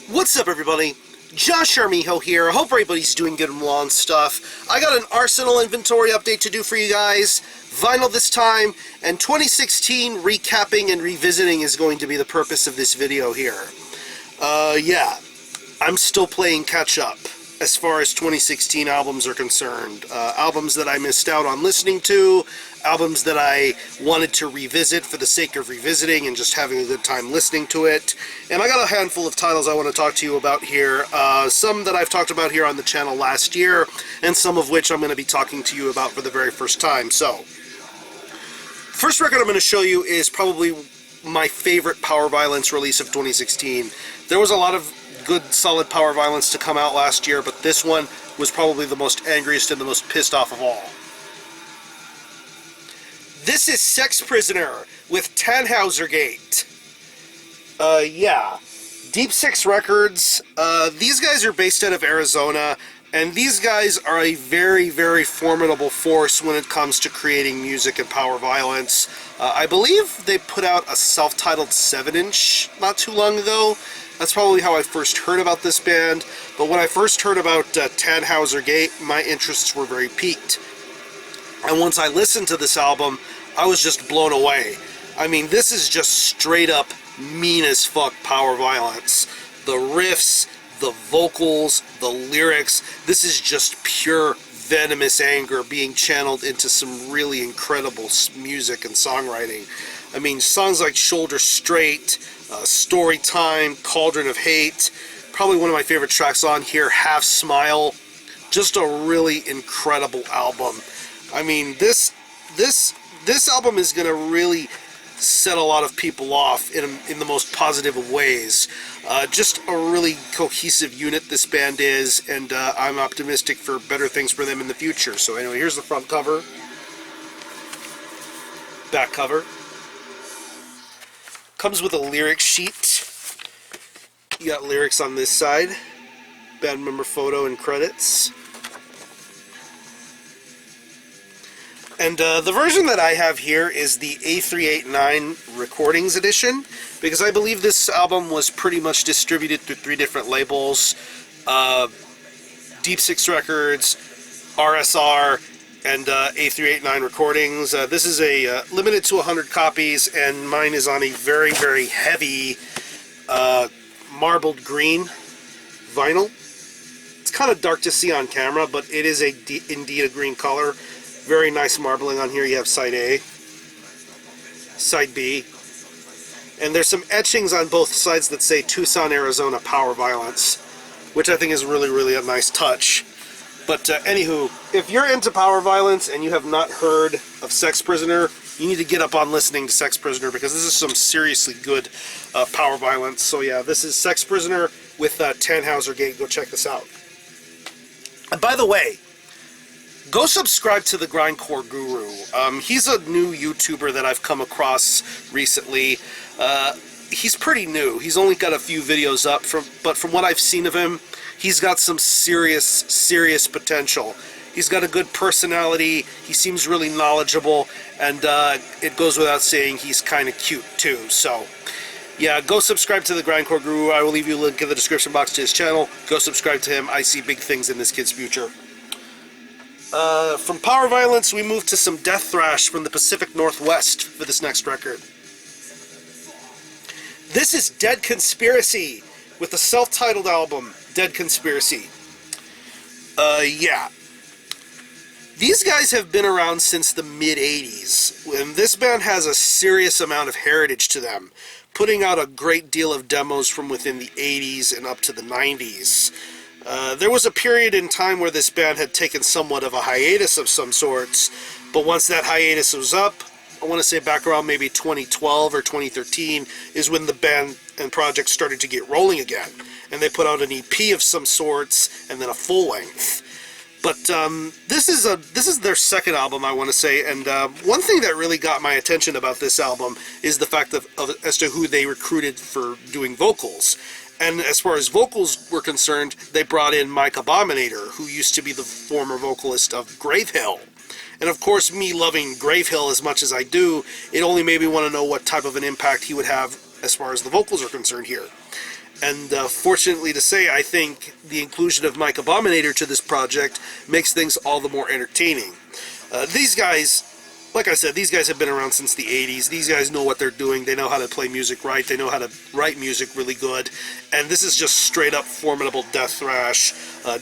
What's up, everybody? Josh Armijo here. I hope everybody's doing good and well and stuff. I got an Arsenal inventory update to do for you guys. Vinyl this time, and 2016 recapping and revisiting is going to be the purpose of this video here. Yeah, I'm still playing catch-up as far as 2016 albums are concerned. Albums that I missed out on listening to, albums that I wanted to revisit for the sake of revisiting and just having a good time listening to it. And I got a handful of titles I want to talk to you about here. Some that I've talked about here on the channel last year, and some of which I'm going to be talking to you about for the very first time. So, first record I'm going to show you is probably my favorite powerviolence release of 2016. There was a lot of good, solid powerviolence to come out last year, but this one was probably the most angriest and the most pissed off of all. This is Sex Prisoner with Tannhauser Gate. Yeah. Deep Six Records. These guys are based out of Arizona, and these guys are a very, very formidable force when it comes to creating music and power violence. I believe they put out a self-titled 7-inch not too long ago. That's probably how I first heard about this band. But when I first heard about Tannhauser Gate, my interests were very piqued. And once I listened to this album, I was just blown away. I mean, this is just straight up mean as fuck power violence. The riffs, the vocals, the lyrics, this is just pure venomous anger being channeled into some really incredible music and songwriting. I mean, songs like Shoulder Straight, Story Time, Cauldron of Hate, probably one of my favorite tracks on here, Half Smile. Just a really incredible album. I mean, this album is going to really set a lot of people off in the most positive of ways. Just a really cohesive unit this band is, and I'm optimistic for better things for them in the future. So anyway, here's the front cover. Back cover. Comes with a lyric sheet. You got lyrics on this side. Band member photo and credits. And the version that I have here is the A389 Recordings Edition, because I believe this album was pretty much distributed through 3 different labels. Deep Six Records, RSR, and A389 Recordings. This is a limited to 100 copies, and mine is on a very, very heavy marbled green vinyl. It's kind of dark to see on camera, but it is indeed a green color. Very nice marbling on here. You have side A, side B, and there's some etchings on both sides that say Tucson, Arizona Power Violence, which I think is really, really a nice touch. But anywho, if you're into power violence and you have not heard of Sex Prisoner, you need to get up on listening to Sex Prisoner, because this is some seriously good power violence. So yeah, this is Sex Prisoner with Tannhauser Gate. Go check this out. And by the way, go subscribe to the Grindcore Guru. He's a new YouTuber that I've come across recently. He's pretty new. He's only got a few videos up, but from what I've seen of him, he's got some serious potential. He's got a good personality, he seems really knowledgeable, and it goes without saying he's kind of cute too. So yeah, go subscribe to the Grindcore Guru. I will leave you a link in the description box to his channel. Go subscribe to him. I see big things in this kid's future. From power violence, we move to some death thrash from the Pacific Northwest for this next record. This is Dead Conspiracy with the self-titled album, Dead Conspiracy. Yeah. These guys have been around since the mid-'80s, and this band has a serious amount of heritage to them, putting out a great deal of demos from within the 80s and up to the 90s. There was a period in time where this band had taken somewhat of a hiatus of some sorts, but once that hiatus was up, I want to say back around maybe 2012 or 2013, is when the band and project started to get rolling again, and they put out an EP of some sorts, and then a full length. But this is their second album, I want to say, and one thing that really got my attention about this album is the fact as to who they recruited for doing vocals. And as far as vocals were concerned, they brought in Mike Abominator, who used to be the former vocalist of Gravehill. And of course, me loving Gravehill as much as I do, it only made me want to know what type of an impact he would have as far as the vocals are concerned here. And fortunately to say, I think the inclusion of Mike Abominator to this project makes things all the more entertaining. These guys, like I said, these guys have been around since the 80s. These guys know what they're doing. They know how to play music right. They know how to write music really good. And this is just straight up formidable death thrash.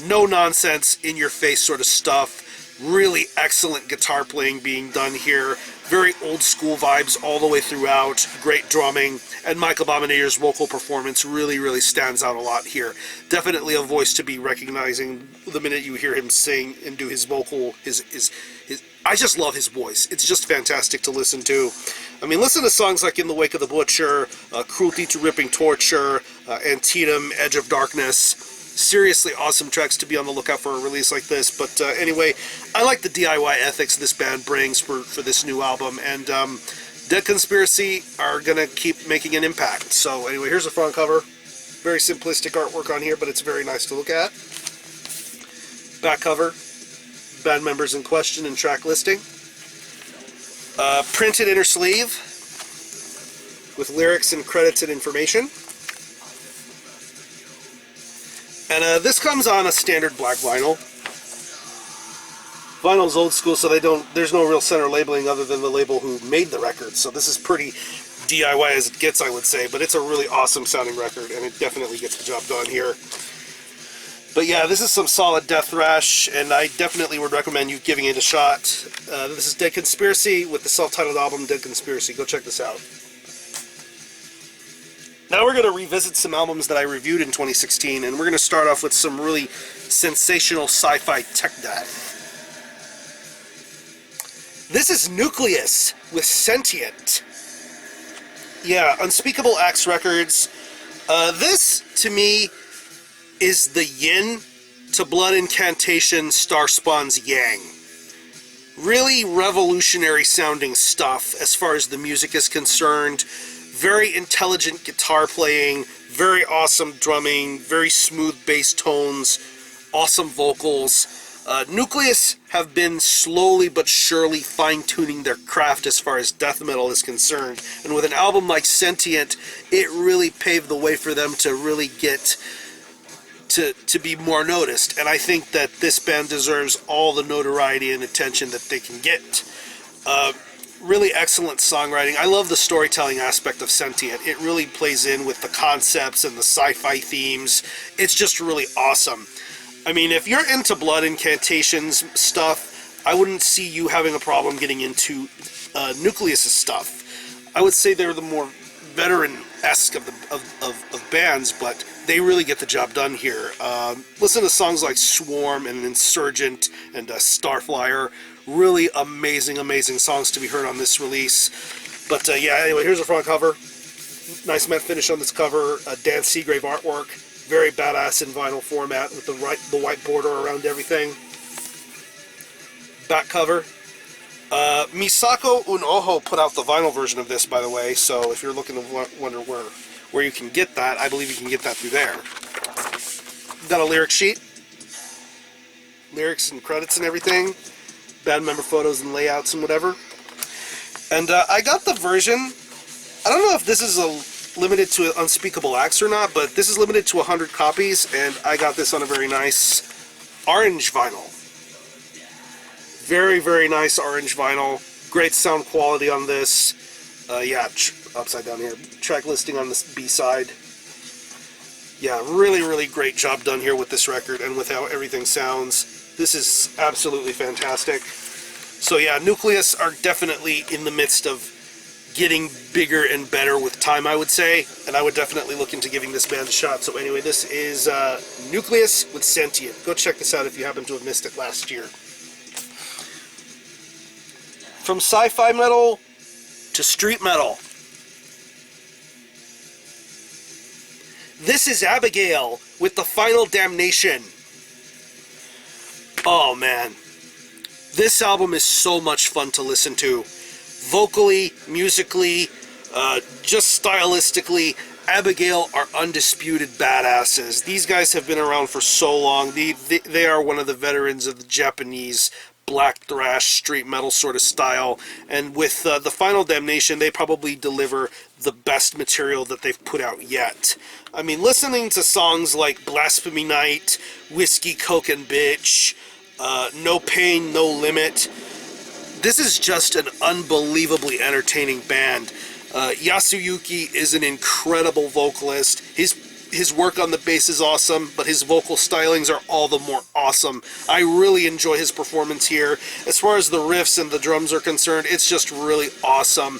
No nonsense, in your face sort of stuff. Really excellent guitar playing being done here. Very old school vibes all the way throughout. Great drumming. And Mike Abominator's vocal performance really stands out a lot here. Definitely a voice to be recognizing the minute you hear him sing and do his vocal. I just love his voice. It's just fantastic to listen to. I mean, listen to songs like In the Wake of the Butcher, Cruelty to Ripping Torture, Antietam, Edge of Darkness. Seriously awesome tracks to be on the lookout for a release like this. But anyway, I like the DIY ethics this band brings for this new album, and Dead Conspiracy are gonna keep making an impact. So anyway, here's the front cover. Very simplistic artwork on here, but it's very nice to look at. Back cover, band members in question and track listing. Printed inner sleeve with lyrics and credits and information. And this comes on a standard black vinyl. Vinyl's old school, so there's no real center labeling other than the label who made the record. So this is pretty DIY as it gets, I would say. But it's a really awesome sounding record, and it definitely gets the job done here. But yeah, this is some solid death thrash, and I definitely would recommend you giving it a shot. This is Dead Conspiracy with the self-titled album Dead Conspiracy. Go check this out. Now we're going to revisit some albums that I reviewed in 2016, and we're going to start off with some really sensational sci-fi tech death. This is Nucleus with Sentient. Yeah, Unspeakable Acts Records. This, to me, is the yin to Blood Incantation Starspawn's yang. Really revolutionary sounding stuff as far as the music is concerned. Very intelligent guitar playing, very awesome drumming, very smooth bass tones, awesome vocals. Nucleus have been slowly but surely fine-tuning their craft as far as death metal is concerned. And with an album like Sentient, it really paved the way for them to really get to be more noticed. And I think that this band deserves all the notoriety and attention that they can get. Really excellent songwriting. I love the storytelling aspect of Sentient. It really plays in with the concepts and the sci-fi themes. It's just really awesome. I mean, if you're into Blood Incantations stuff, I wouldn't see you having a problem getting into Nucleus' stuff. I would say they're the more veteran-esque of bands, but they really get the job done here. Listen to songs like Swarm and Insurgent and Starflyer. Really amazing songs to be heard on this release. But yeah, anyway, here's the front cover. Nice matte finish on this cover. Dan Seagrave artwork. Very badass in vinyl format with the white border around everything. Back cover. Misako Unoho put out the vinyl version of this, by the way, so if you're looking to wonder where you can get that, I believe you can get that through there. Got a lyric sheet. Lyrics and credits and everything. Band member photos and layouts and whatever. And I got the version, I don't know if this is limited to Unspeakable Acts or not, but this is limited to 100 copies, and I got this on a very nice orange vinyl. Very nice orange vinyl. Great sound quality on this. Yeah, upside down here. Track listing on the B-side. Yeah, really great job done here with this record and with how everything sounds. This is absolutely fantastic. So yeah, Nucleus are definitely in the midst of getting bigger and better with time, I would say, and I would definitely look into giving this band a shot. So anyway, this is Nucleus with Sentient. Go check this out if you happen to have missed it last year. From sci-fi metal to street metal. This is Abigail with The Final Damnation. Oh man, this album is so much fun to listen to. Vocally, musically, just stylistically, Abigail are undisputed badasses. These guys have been around for so long. They are one of the veterans of the Japanese black thrash, street metal sort of style. And with the Final Damnation, they probably deliver the best material that they've put out yet. I mean, listening to songs like Blasphemy Night, Whiskey, Coke and Bitch, No Pain, No Limit, this is just an unbelievably entertaining band. Yasuyuki is an incredible vocalist. His work on the bass is awesome, but his vocal stylings are all the more awesome. I really enjoy his performance here. As far as the riffs and the drums are concerned, it's just really awesome.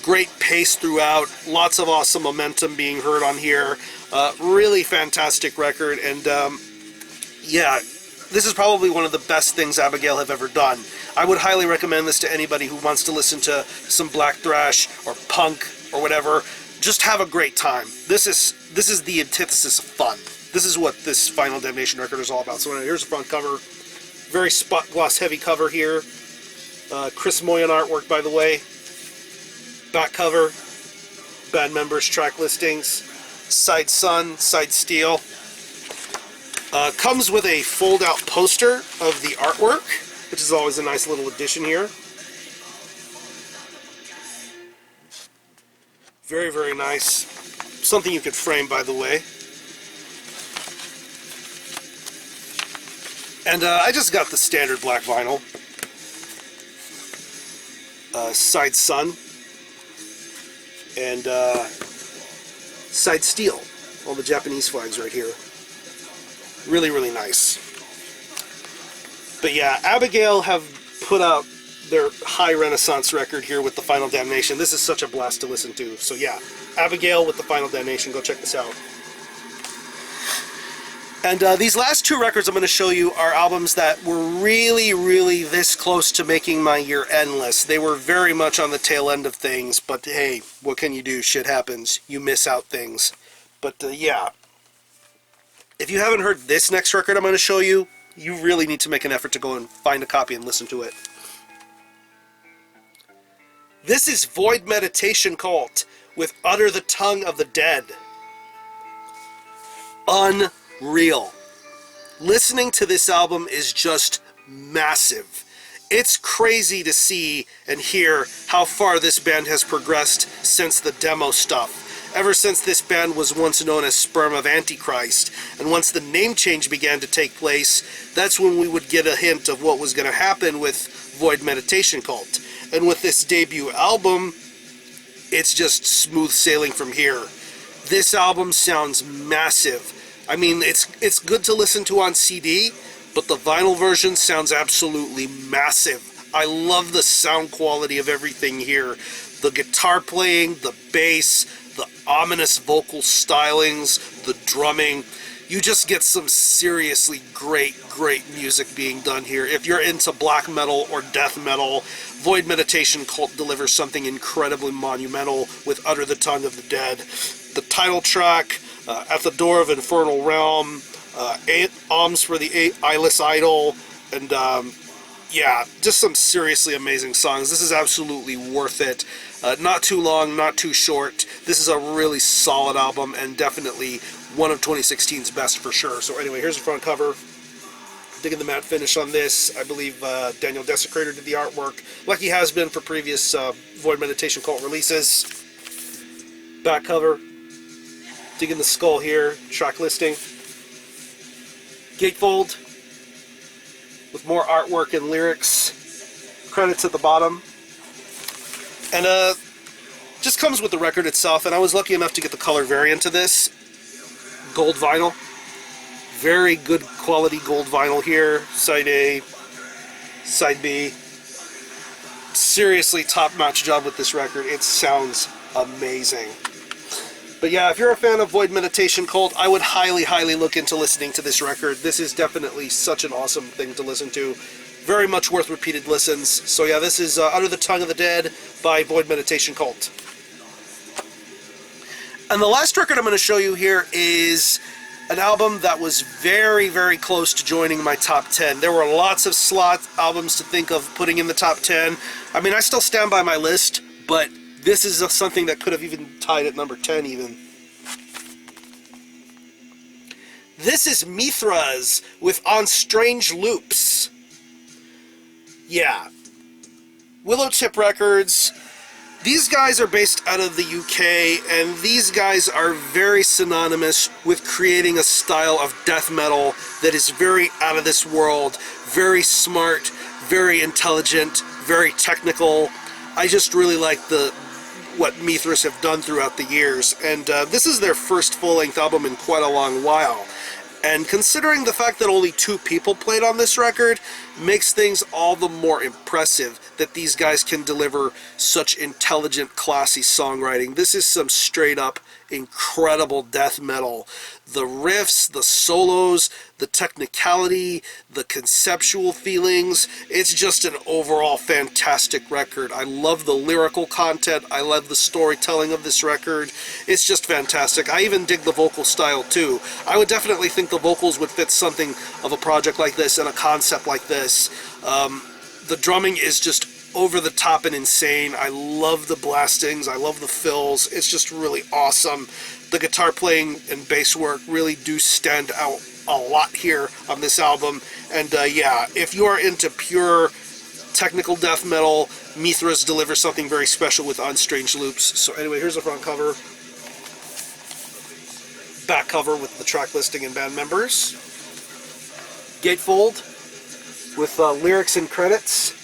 Great pace throughout, lots of awesome momentum being heard on here. Really fantastic record, and yeah, this is probably one of the best things Abigail have ever done. I would highly recommend this to anybody who wants to listen to some black thrash or punk or whatever. Just have a great time. This is the antithesis of fun. This is what this Final Damnation record is all about. So here's the front cover. Very spot gloss heavy cover here. Chris Moyen artwork, by the way. Back cover. Band members, track listings. Side sun, side steel. Comes with a fold-out poster of the artwork, which is always a nice little addition here. Very, very nice. Something you could frame, by the way. And I just got the standard black vinyl. Side sun. And side steel. All the Japanese flags right here. Really, really nice. But yeah, Abigail have put out their high Renaissance record here with the Final Damnation. This is such a blast to listen to. So yeah, Abigail with the Final Damnation. Go check this out. And these last two records I'm going to show you are albums that were really, really this close to making my year-end list. They were very much on the tail end of things, but hey, what can you do? Shit happens. You miss out things. But yeah, if you haven't heard this next record I'm going to show you, you really need to make an effort to go and find a copy and listen to it. This is Void Meditation Cult with Utter the Tongue of the Dead. Unreal. Listening to this album is just massive. It's crazy to see and hear how far this band has progressed since the demo stuff. Ever since this band was once known as Sperm of Antichrist, and once the name change began to take place, that's when we would get a hint of what was going to happen with Void Meditation Cult. And with this debut album, it's just smooth sailing from here. This album sounds massive. I mean, it's good to listen to on CD, but the vinyl version sounds absolutely massive. I love the sound quality of everything here. The guitar playing, the bass, the ominous vocal stylings, the drumming. You just get some seriously great music being done here. If you're into black metal or death metal, Void Meditation Cult delivers something incredibly monumental with Utter the Tongue of the Dead. The title track, At the Door of Infernal Realm, Alms for the Eyeless Idol, and yeah, just some seriously amazing songs. This is absolutely worth it. Not too long, not too short. This is a really solid album and definitely one of 2016's best for sure. So anyway, here's the front cover. Digging the matte finish on this. I believe Daniel Desecrator did the artwork, like he has been for previous Void Meditation Cult releases. Back cover. Digging the skull here. Track listing. Gatefold with more artwork and lyrics. Credits at the bottom. And just comes with the record itself, and I was lucky enough to get the color variant of this. Gold vinyl. Very good quality gold vinyl here. Side A, side B. Seriously top-notch job with this record. It sounds amazing. But yeah, if you're a fan of Void Meditation Cult, I would highly look into listening to this record. This is definitely such an awesome thing to listen to. Very much worth repeated listens. So yeah, this is Under the Tongue of the Dead by Void Meditation Cult. And the last record I'm going to show you here is an album that was very close to joining my top 10. There were lots of slot albums to think of putting in the top 10. I mean, I still stand by my list, but this is something that could have even tied at number 10 even. This is MITHRAS with On Strange Loops. yeah. Willow Tip Records. These guys are based out of the UK, and these guys are very synonymous with creating a style of death metal that is very out of this world, very smart, very intelligent, very technical. I just really like what MITHRAS have done throughout the years, and this is their first full-length album in quite a long while. And considering the fact that only 2 people played on this record, makes things all the more impressive that these guys can deliver such intelligent, classy songwriting. This is some straight-up incredible death metal. The riffs, the solos, the technicality, the conceptual feelings, it's just an overall fantastic record. I love the lyrical content, I love the storytelling of this record. It's just fantastic. I even dig the vocal style too. I would definitely think the vocals would fit something of a project like this and a concept like this. The drumming is just over the top and insane. I love the blastings, I love the fills, it's just really awesome. The guitar playing and bass work really do stand out a lot here on this album, and yeah, if you are into pure technical death metal, MITHRAS delivers something very special with On Strange Loops. So anyway, here's the front cover, back cover with the track listing and band members, gatefold with lyrics and credits.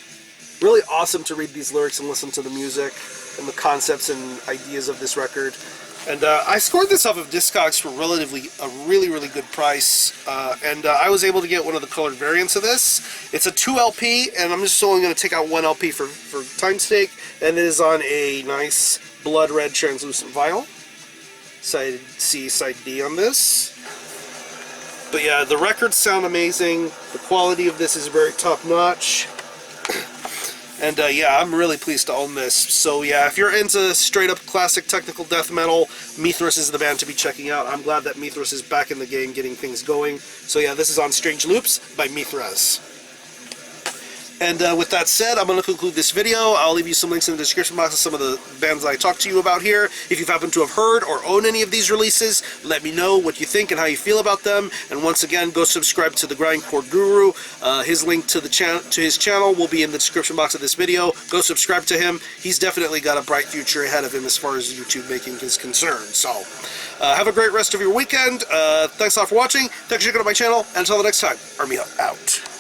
Really awesome to read these lyrics and listen to the music and the concepts and ideas of this record. And I scored this off of Discogs for a really good price. And I was able to get one of the colored variants of this. It's a 2 LP, and I'm just only going to take out 1 LP for time's sake. And it is on a nice blood red translucent vinyl. Side C, side D on this. But yeah, the records sound amazing. The quality of this is very top notch. And yeah, I'm really pleased to own this. So yeah, if you're into straight up classic technical death metal, MITHRAS is the band to be checking out. I'm glad that MITHRAS is back in the game getting things going. So yeah, this is On Strange Loops by MITHRAS. And with that said, I'm going to conclude this video. I'll leave you some links in the description box of some of the bands I talked to you about here. If you've happened to have heard or own any of these releases, let me know what you think and how you feel about them. And once again, go subscribe to the Grindcore Guru. His link to his channel will be in the description box of this video. Go subscribe to him. He's definitely got a bright future ahead of him as far as YouTube making is concerned. So, have a great rest of your weekend. Thanks a lot for watching. Thanks for checking out my channel. And until the next time, Army out.